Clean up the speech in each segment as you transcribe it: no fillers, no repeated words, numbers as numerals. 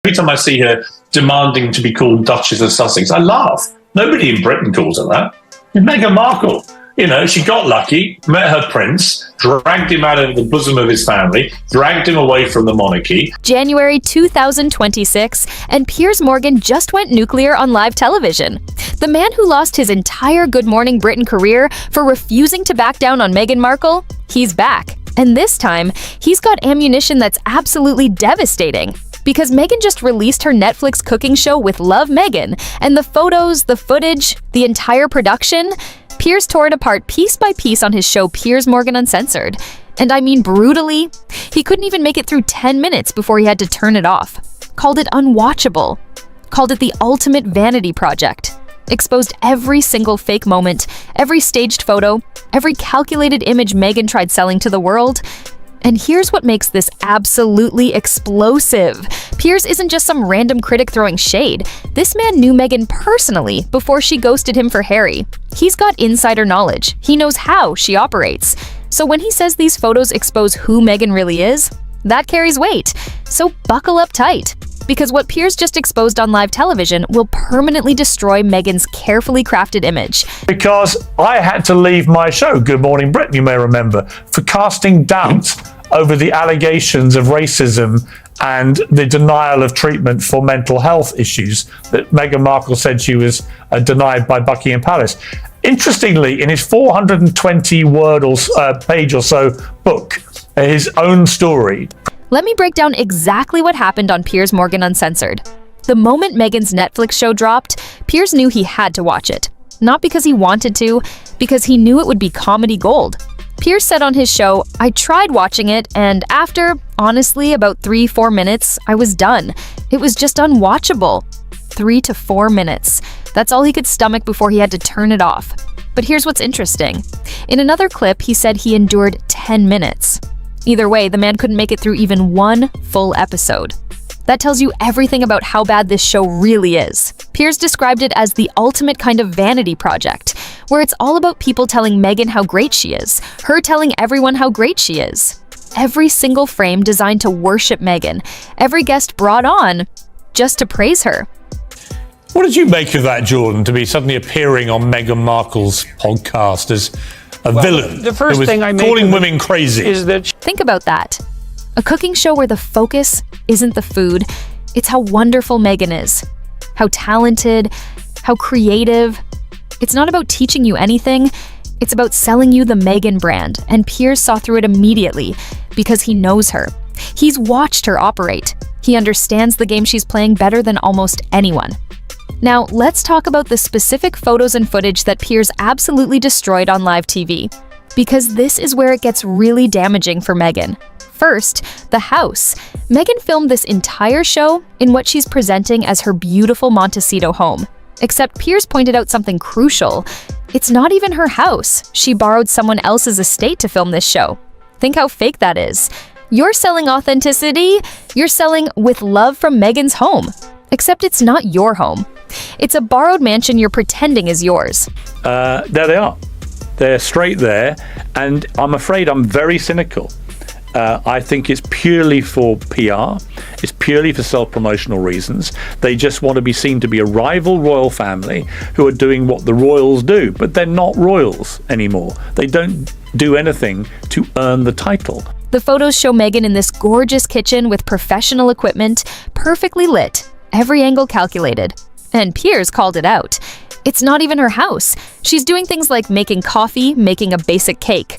Every time I see her demanding to be called Duchess of Sussex, I laugh. Nobody in Britain calls her that. Meghan Markle, she got lucky, met her prince, dragged him out of the bosom of his family, dragged him away from the monarchy. January 2026, and Piers Morgan just went nuclear on live television. The man who lost his entire Good Morning Britain career for refusing to back down on Meghan Markle, he's back. And this time, he's got ammunition that's absolutely devastating. Because Meghan just released her Netflix cooking show with Love Meghan, and the photos, the footage, the entire production, Piers tore it apart piece by piece on his show Piers Morgan Uncensored. And I mean brutally. He couldn't even make it through 10 minutes before he had to turn it off. Called it unwatchable. Called it the ultimate vanity project. Exposed every single fake moment, every staged photo, every calculated image Meghan tried selling to the world. And here's what makes this absolutely explosive. Piers isn't just some random critic throwing shade. This man knew Meghan personally before she ghosted him for Harry. He's got insider knowledge. He knows how she operates. So when he says these photos expose who Meghan really is, that carries weight. So buckle up tight. Because what Piers just exposed on live television will permanently destroy Meghan's carefully crafted image. Because I had to leave my show, Good Morning Britain, you may remember, for casting doubt over the allegations of racism and the denial of treatment for mental health issues that Meghan Markle said she was denied by Buckingham Palace. Interestingly, in his 420-word page or so book, his own story, let me break down exactly what happened on Piers Morgan Uncensored. The moment Meghan's Netflix show dropped, Piers knew he had to watch it. Not because he wanted to, because he knew it would be comedy gold. Piers said on his show, "I tried watching it, and after, honestly, about 3-4 minutes, I was done. It was just unwatchable." 3 to 4 minutes. That's all he could stomach before he had to turn it off. But here's what's interesting. In another clip, he said he endured 10 minutes. Either way, the man couldn't make it through even one full episode. That tells you everything about how bad this show really is. Piers described it as the ultimate kind of vanity project, where it's all about people telling Meghan how great she is, her telling everyone how great she is. Every single frame designed to worship Meghan, every guest brought on just to praise her. What did you make of that, Jordan, to be suddenly appearing on Meghan Markle's podcast as a villain? The first thing I make calling women crazy is that think about that. A cooking show where the focus isn't the food, it's how wonderful Meghan is. How talented, how creative. It's not about teaching you anything, it's about selling you the Meghan brand, and Piers saw through it immediately because he knows her. He's watched her operate. He understands the game she's playing better than almost anyone. Now, let's talk about the specific photos and footage that Piers absolutely destroyed on live TV. Because this is where it gets really damaging for Meghan. First, the house. Meghan filmed this entire show in what she's presenting as her beautiful Montecito home. Except Piers pointed out something crucial. It's not even her house. She borrowed someone else's estate to film this show. Think how fake that is. You're selling authenticity. You're selling with love from Meghan's home. Except it's not your home. It's a borrowed mansion you're pretending is yours. There they are. They're straight there, and I'm afraid I'm very cynical. I think it's purely for PR. It's purely for self-promotional reasons. They just want to be seen to be a rival royal family who are doing what the royals do, but they're not royals anymore. They don't do anything to earn the title. The photos show Meghan in this gorgeous kitchen with professional equipment, perfectly lit, every angle calculated. And Piers called it out. It's not even her house. She's doing things like making coffee, making a basic cake.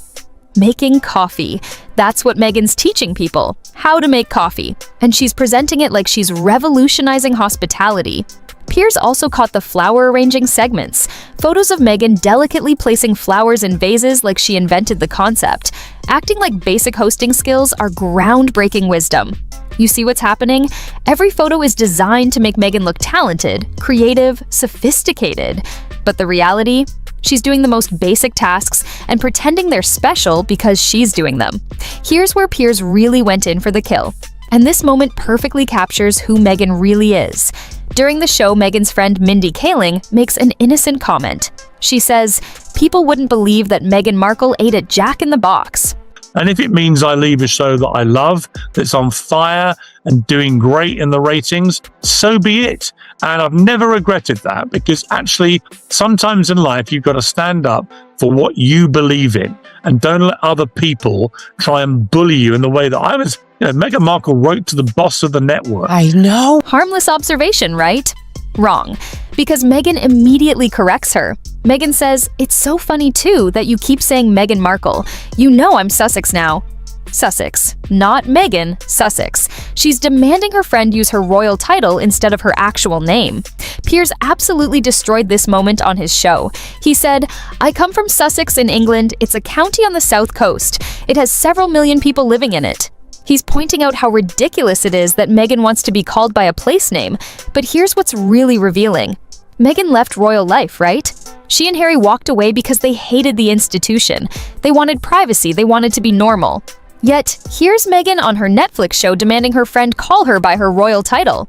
Making coffee. That's what Meghan's teaching people, how to make coffee. And she's presenting it like she's revolutionizing hospitality. Piers also caught the flower arranging segments, photos of Meghan delicately placing flowers in vases like she invented the concept. Acting like basic hosting skills are groundbreaking wisdom. You see what's happening? Every photo is designed to make Meghan look talented, creative, sophisticated. But the reality? She's doing the most basic tasks and pretending they're special because she's doing them. Here's where Piers really went in for the kill. And this moment perfectly captures who Meghan really is. During the show, Meghan's friend Mindy Kaling makes an innocent comment. She says, "People wouldn't believe that Meghan Markle ate at Jack in the Box." And if it means I leave a show that I love, that's on fire and doing great in the ratings, so be it. And I've never regretted that, because actually sometimes in life you've got to stand up for what you believe in and don't let other people try and bully you in the way that I was. Meghan Markle wrote to the boss of the network. I know. Harmless observation, right? Wrong. Because Meghan immediately corrects her. Meghan says, "It's so funny too that you keep saying Meghan Markle. You know I'm Sussex now." Sussex, not Meghan, Sussex. She's demanding her friend use her royal title instead of her actual name. Piers absolutely destroyed this moment on his show. He said, "I come from Sussex in England. It's a county on the south coast. It has several million people living in it." He's pointing out how ridiculous it is that Meghan wants to be called by a place name, but here's what's really revealing. Meghan left royal life, right? She and Harry walked away because they hated the institution. They wanted privacy, they wanted to be normal. Yet, here's Meghan on her Netflix show demanding her friend call her by her royal title.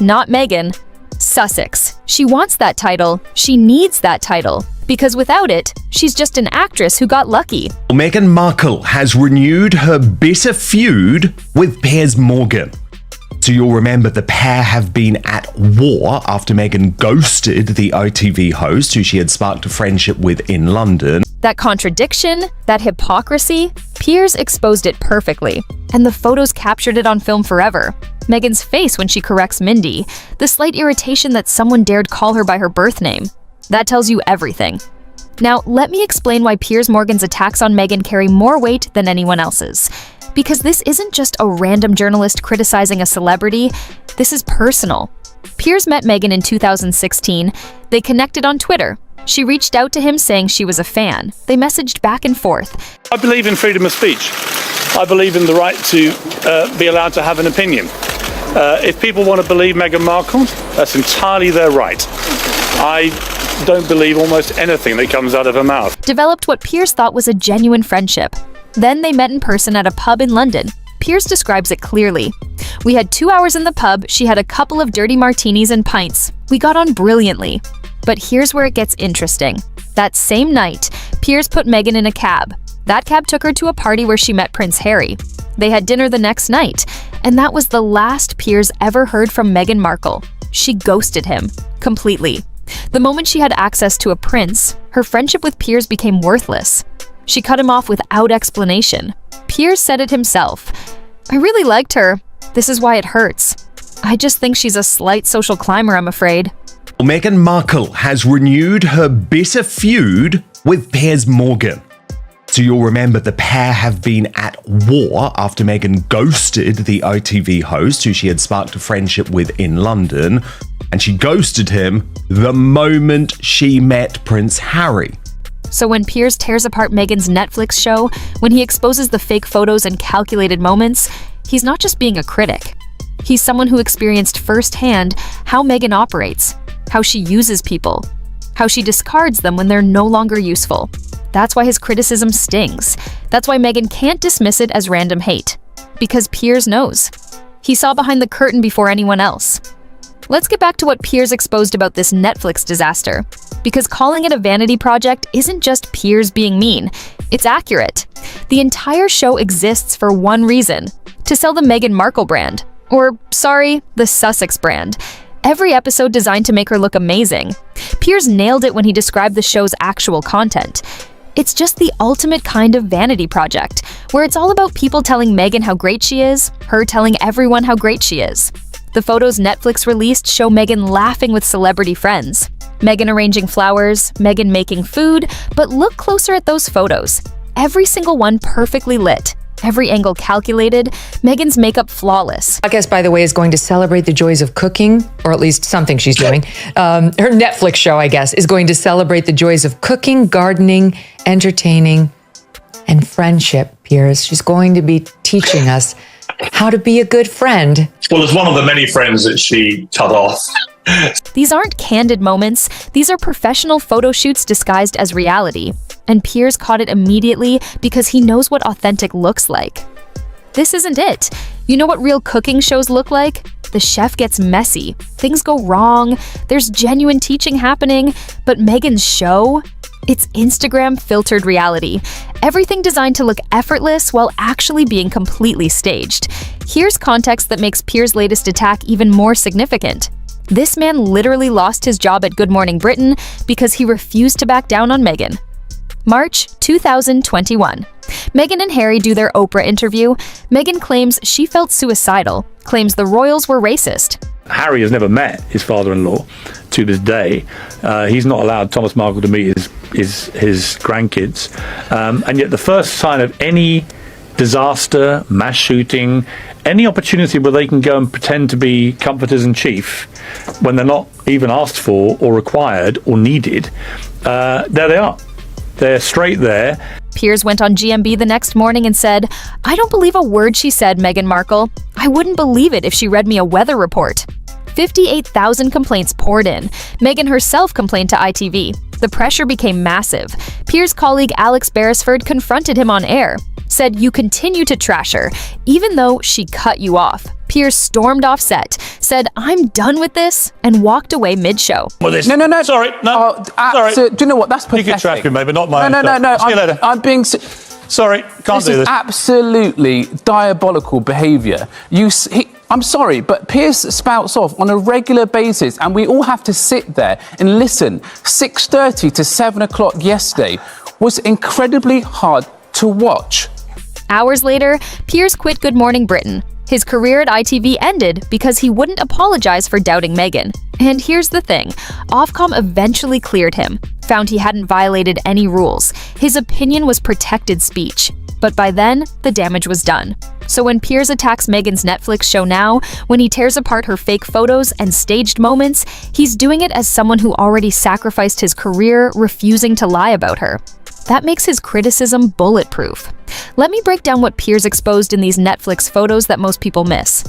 Not Meghan, Sussex. She wants that title, she needs that title. Because without it, she's just an actress who got lucky. Meghan Markle has renewed her bitter feud with Piers Morgan. So you'll remember the pair have been at war after Meghan ghosted the ITV host who she had sparked a friendship with in London. That contradiction, that hypocrisy, Piers exposed it perfectly. And the photos captured it on film forever. Meghan's face when she corrects Mindy, the slight irritation that someone dared call her by her birth name. That tells you everything. Now, let me explain why Piers Morgan's attacks on Meghan carry more weight than anyone else's. Because this isn't just a random journalist criticizing a celebrity, this is personal. Piers met Meghan in 2016. They connected on Twitter. She reached out to him saying she was a fan. They messaged back and forth. I believe in freedom of speech. I believe in the right to be allowed to have an opinion. If people want to believe Meghan Markle, that's entirely their right. I don't believe almost anything that comes out of her mouth. Developed what Piers thought was a genuine friendship. Then they met in person at a pub in London. Piers describes it clearly. "We had 2 hours in the pub, she had a couple of dirty martinis and pints. We got on brilliantly." But here's where it gets interesting. That same night, Piers put Meghan in a cab. That cab took her to a party where she met Prince Harry. They had dinner the next night, and that was the last Piers ever heard from Meghan Markle. She ghosted him, completely. The moment she had access to a prince, her friendship with Piers became worthless. She cut him off without explanation. Piers said it himself. "I really liked her. This is why it hurts. I just think she's a slight social climber, I'm afraid." Meghan Markle has renewed her bitter feud with Piers Morgan. So you'll remember the pair have been at war after Meghan ghosted the ITV host who she had sparked a friendship with in London. And she ghosted him the moment she met Prince Harry. So when Piers tears apart Meghan's Netflix show, when he exposes the fake photos and calculated moments, he's not just being a critic. He's someone who experienced firsthand how Meghan operates, how she uses people, how she discards them when they're no longer useful. That's why his criticism stings. That's why Meghan can't dismiss it as random hate. Because Piers knows. He saw behind the curtain before anyone else. Let's get back to what Piers exposed about this Netflix disaster. Because calling it a vanity project isn't just Piers being mean, it's accurate. The entire show exists for one reason: to sell the Meghan Markle brand. Or, sorry, the Sussex brand. Every episode designed to make her look amazing. Piers nailed it when he described the show's actual content. It's just the ultimate kind of vanity project, where it's all about people telling Meghan how great she is, her telling everyone how great she is. The photos Netflix released show Meghan laughing with celebrity friends, Meghan arranging flowers, Meghan making food, but look closer at those photos. Every single one perfectly lit, every angle calculated, Meghan's makeup flawless. I guess, by the way, is going to celebrate the joys of cooking, or at least something she's doing. Her Netflix show, I guess, is going to celebrate the joys of cooking, gardening, entertaining, and friendship, Piers. She's going to be teaching us how to be a good friend. Well, as one of the many friends that she cut off. These aren't candid moments. These are professional photo shoots disguised as reality. And Piers caught it immediately because he knows what authentic looks like. This isn't it. You know what real cooking shows look like? The chef gets messy. Things go wrong. There's genuine teaching happening. But Meghan's show? It's Instagram-filtered reality. Everything designed to look effortless while actually being completely staged. Here's context that makes Piers' latest attack even more significant. This man literally lost his job at Good Morning Britain because he refused to back down on Meghan. March 2021. Meghan and Harry do their Oprah interview. Meghan claims she felt suicidal, claims the royals were racist. Harry has never met his father-in-law to this day. He's not allowed Thomas Markle to meet his grandkids. And yet the first sign of any disaster, mass shooting, any opportunity where they can go and pretend to be comforters in chief when they're not even asked for or required or needed, there they are. They're straight there. Piers went on GMB the next morning and said, "I don't believe a word she said, Meghan Markle. I wouldn't believe it if she read me a weather report." 58,000 complaints poured in. Meghan herself complained to ITV. The pressure became massive. Piers' colleague Alex Beresford confronted him on air, said you continue to trash her, even though she cut you off. Piers stormed off set, said, "I'm done with this," and walked away mid-show. Well, this, No. Sorry, no. Sorry. Sorry. Do you know what? That's pathetic. You can trash me, maybe not my No. See you later. I'm being... Sorry, can't This do is this. absolutely diabolical behaviour. I'm sorry, but Piers spouts off on a regular basis, and we all have to sit there and listen. 6:30 to 7 o'clock yesterday was incredibly hard to watch. Hours later, Piers quit Good Morning Britain. His career at ITV ended because he wouldn't apologize for doubting Meghan. And here's the thing, Ofcom eventually cleared him, found he hadn't violated any rules. His opinion was protected speech. But by then, the damage was done. So when Piers attacks Meghan's Netflix show now, when he tears apart her fake photos and staged moments, he's doing it as someone who already sacrificed his career refusing to lie about her. That makes his criticism bulletproof. Let me break down what Piers exposed in these Netflix photos that most people miss.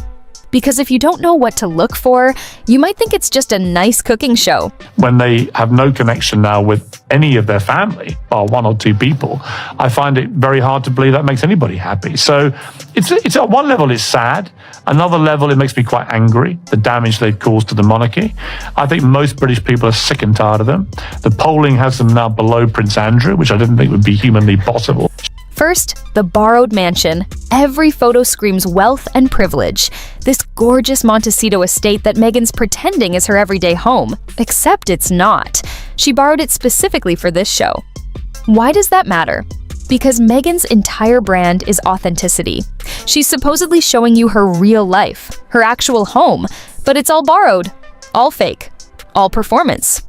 Because if you don't know what to look for, you might think it's just a nice cooking show. When they have no connection now with any of their family, or one or two people, I find it very hard to believe that makes anybody happy. So it's at one level it's sad, another level it makes me quite angry, the damage they've caused to the monarchy. I think most British people are sick and tired of them. The polling has them now below Prince Andrew, which I didn't think would be humanly possible. First, the borrowed mansion. Every photo screams wealth and privilege. This gorgeous Montecito estate that Meghan's pretending is her everyday home. Except it's not. She borrowed it specifically for this show. Why does that matter? Because Meghan's entire brand is authenticity. She's supposedly showing you her real life, her actual home, but it's all borrowed, all fake, all performance.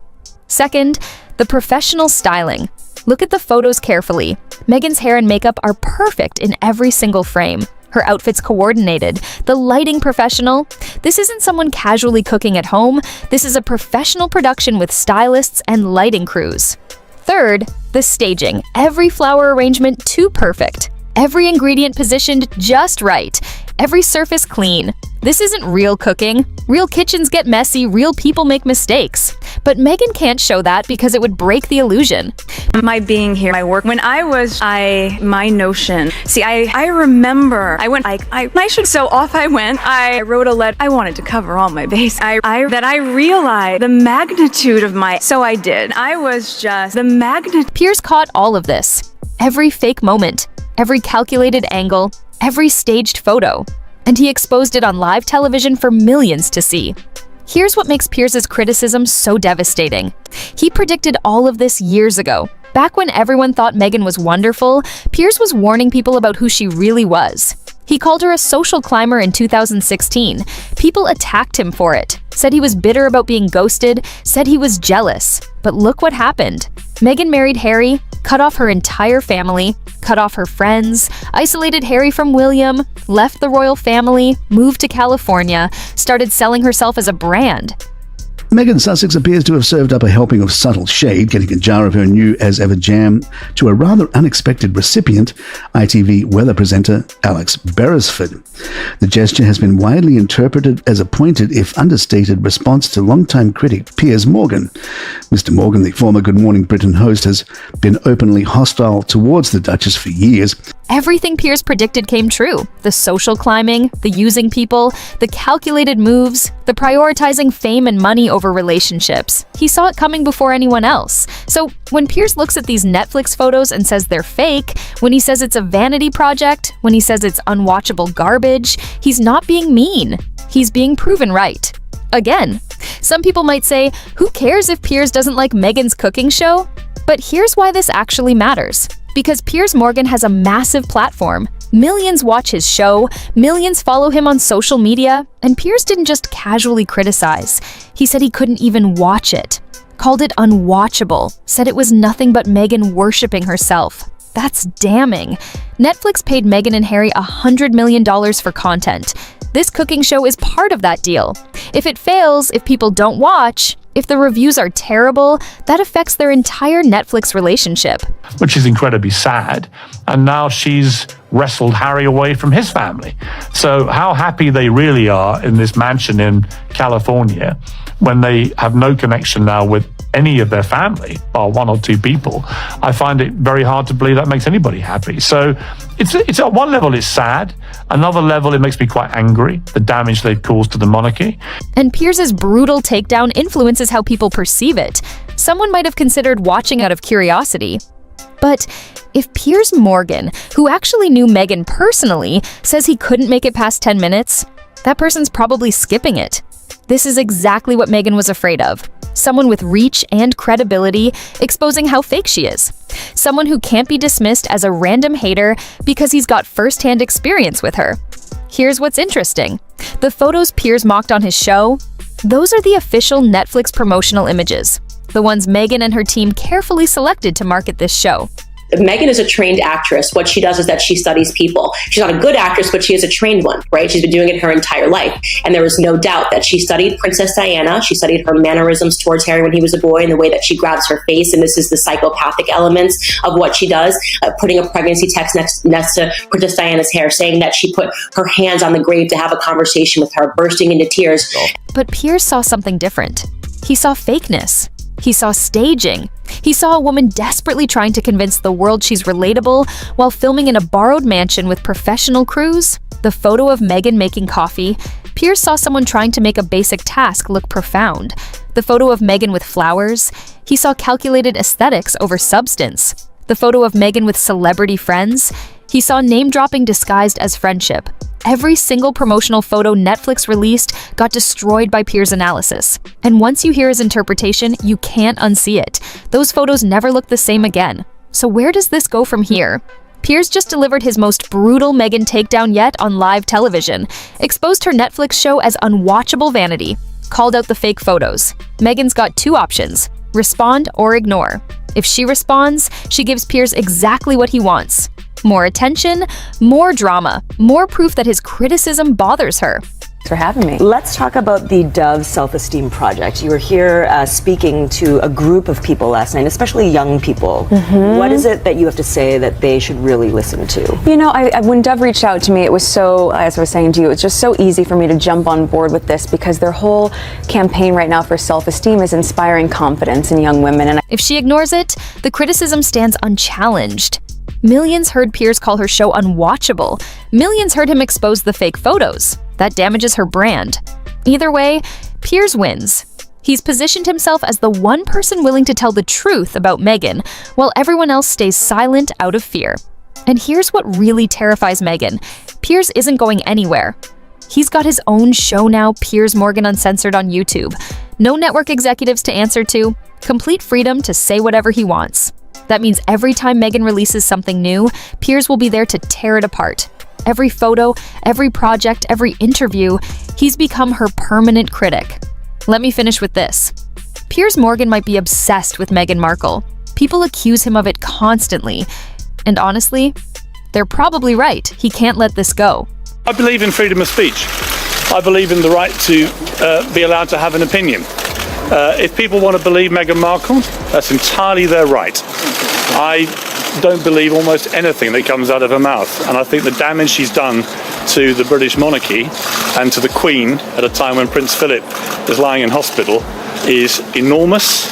Second, the professional styling. Look at the photos carefully. Meghan's hair and makeup are perfect in every single frame. Her outfit's coordinated, the lighting professional. This isn't someone casually cooking at home. This is a professional production with stylists and lighting crews. Third, the staging. Every flower arrangement too perfect. Every ingredient positioned just right. Every surface clean. This isn't real cooking. Real kitchens get messy, real people make mistakes. But Meghan can't show that because it would break the illusion. My being here, my work. When my notion. See, I remember I went, I should, so off I went. I wrote a letter. I wanted to cover all my base. I realized the magnitude of so I did. I was just the magnitude. Piers caught all of this. Every fake moment, every calculated angle, every staged photo. And he exposed it on live television for millions to see. Here's what makes Piers' criticism so devastating. He predicted all of this years ago. Back when everyone thought Meghan was wonderful, Piers was warning people about who she really was. He called her a social climber in 2016. People attacked him for it, said he was bitter about being ghosted, said he was jealous. But look what happened. Meghan married Harry, cut off her entire family, cut off her friends, isolated Harry from William, left the royal family, moved to California, started selling herself as a brand. Meghan Sussex appears to have served up a helping of subtle shade, getting a jar of her new as-ever jam to a rather unexpected recipient, ITV weather presenter Alex Beresford. The gesture has been widely interpreted as a pointed, if understated, response to longtime critic Piers Morgan. Mr. Morgan, the former Good Morning Britain host, has been openly hostile towards the Duchess for years. Everything Piers predicted came true. The social climbing, the using people, the calculated moves, the prioritizing fame and money over relationships. He saw it coming before anyone else. So when Piers looks at these Netflix photos and says they're fake, when he says it's a vanity project, when he says it's unwatchable garbage, he's not being mean. He's being proven right. Again. Some people might say, who cares if Piers doesn't like Meghan's cooking show? But here's why this actually matters. Because Piers Morgan has a massive platform. Millions watch his show, millions follow him on social media, and Piers didn't just casually criticize. He said he couldn't even watch it. Called it unwatchable, said it was nothing but Meghan worshipping herself. That's damning. Netflix paid Meghan and Harry $100 million for content. This cooking show is part of that deal. If it fails, if people don't watch, if the reviews are terrible, that affects their entire Netflix relationship. Which is incredibly sad. And now she's wrestled Harry away from his family. So how happy they really are in this mansion in California when they have no connection now with any of their family, or one or two people, I find it very hard to believe that makes anybody happy. So it's at one level it's sad, another level it makes me quite angry, the damage they've caused to the monarchy. And Piers' brutal takedown influences how people perceive it. Someone might have considered watching out of curiosity. But if Piers Morgan, who actually knew Meghan personally, says he couldn't make it past 10 minutes, that person's probably skipping it. This is exactly what Meghan was afraid of. Someone with reach and credibility exposing how fake she is. Someone who can't be dismissed as a random hater because he's got first-hand experience with her. Here's what's interesting. The photos Piers mocked on his show, those are the official Netflix promotional images. The ones Meghan and her team carefully selected to market this show. Meghan is a trained actress. What she does is that she studies people. She's not a good actress, but she is a trained one, right? She's been doing it her entire life. And there is no doubt that she studied Princess Diana. She studied her mannerisms towards Harry when he was a boy and the way that she grabs her face. And this is the psychopathic elements of what she does. Putting a pregnancy text next to Princess Diana's hair, saying that she put her hands on the grave to have a conversation with her, bursting into tears. But Piers saw something different. He saw fakeness. He saw staging. He saw a woman desperately trying to convince the world she's relatable while filming in a borrowed mansion with professional crews. The photo of Meghan making coffee. Piers saw someone trying to make a basic task look profound. The photo of Meghan with flowers. He saw calculated aesthetics over substance. The photo of Meghan with celebrity friends. He saw name-dropping disguised as friendship. Every single promotional photo Netflix released got destroyed by Piers' analysis. And once you hear his interpretation, you can't unsee it. Those photos never look the same again. So where does this go from here? Piers just delivered his most brutal Meghan takedown yet on live television, exposed her Netflix show as unwatchable vanity, called out the fake photos. Meghan's got two options: respond or ignore. If she responds, she gives Piers exactly what he wants. More attention, more drama, more proof that his criticism bothers her. Thanks for having me. Let's talk about the Dove Self-Esteem Project. You were here speaking to a group of people last night, especially young people. What is it that you have to say that they should really listen to? You know, when Dove reached out to me, it was so, as I was saying to you, it's just so easy for me to jump on board with this because their whole campaign right now for self-esteem is inspiring confidence in young women. And if she ignores it, the criticism stands unchallenged. Millions heard Piers call her show unwatchable. Millions heard him expose the fake photos. That damages her brand. Either way, Piers wins. He's positioned himself as the one person willing to tell the truth about Meghan, while everyone else stays silent out of fear. And here's what really terrifies Meghan. Piers isn't going anywhere. He's got his own show now, Piers Morgan Uncensored, on YouTube. No network executives to answer to. Complete freedom to say whatever he wants. That means every time Meghan releases something new, Piers will be there to tear it apart. Every photo, every project, every interview, he's become her permanent critic. Let me finish with this. Piers Morgan might be obsessed with Meghan Markle. People accuse him of it constantly. And honestly, they're probably right. He can't let this go. I believe in freedom of speech. I believe in the right to be allowed to have an opinion. If people want to believe Meghan Markle, that's entirely their right. I don't believe almost anything that comes out of her mouth, and I think the damage she's done to the British monarchy and to the Queen at a time when Prince Philip is lying in hospital is enormous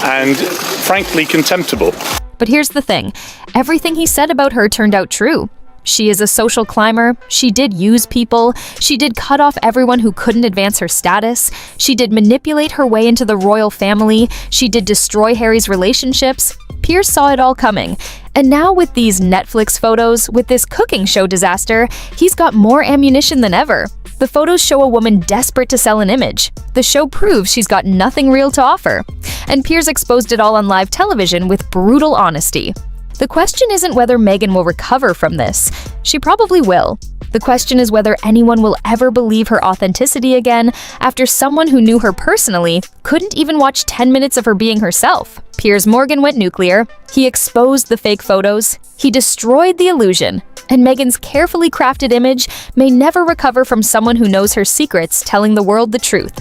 and frankly contemptible. But here's the thing. Everything he said about her turned out true. She is a social climber. She did use people. She did cut off everyone who couldn't advance her status. She did manipulate her way into the royal family. She did destroy Harry's relationships. Piers saw it all coming. And now with these Netflix photos, with this cooking show disaster, he's got more ammunition than ever. The photos show a woman desperate to sell an image. The show proves she's got nothing real to offer. And Piers exposed it all on live television with brutal honesty. The question isn't whether Meghan will recover from this. She probably will. The question is whether anyone will ever believe her authenticity again after someone who knew her personally couldn't even watch 10 minutes of her being herself. Piers Morgan went nuclear. He exposed the fake photos. He destroyed the illusion. And Meghan's carefully crafted image may never recover from someone who knows her secrets telling the world the truth.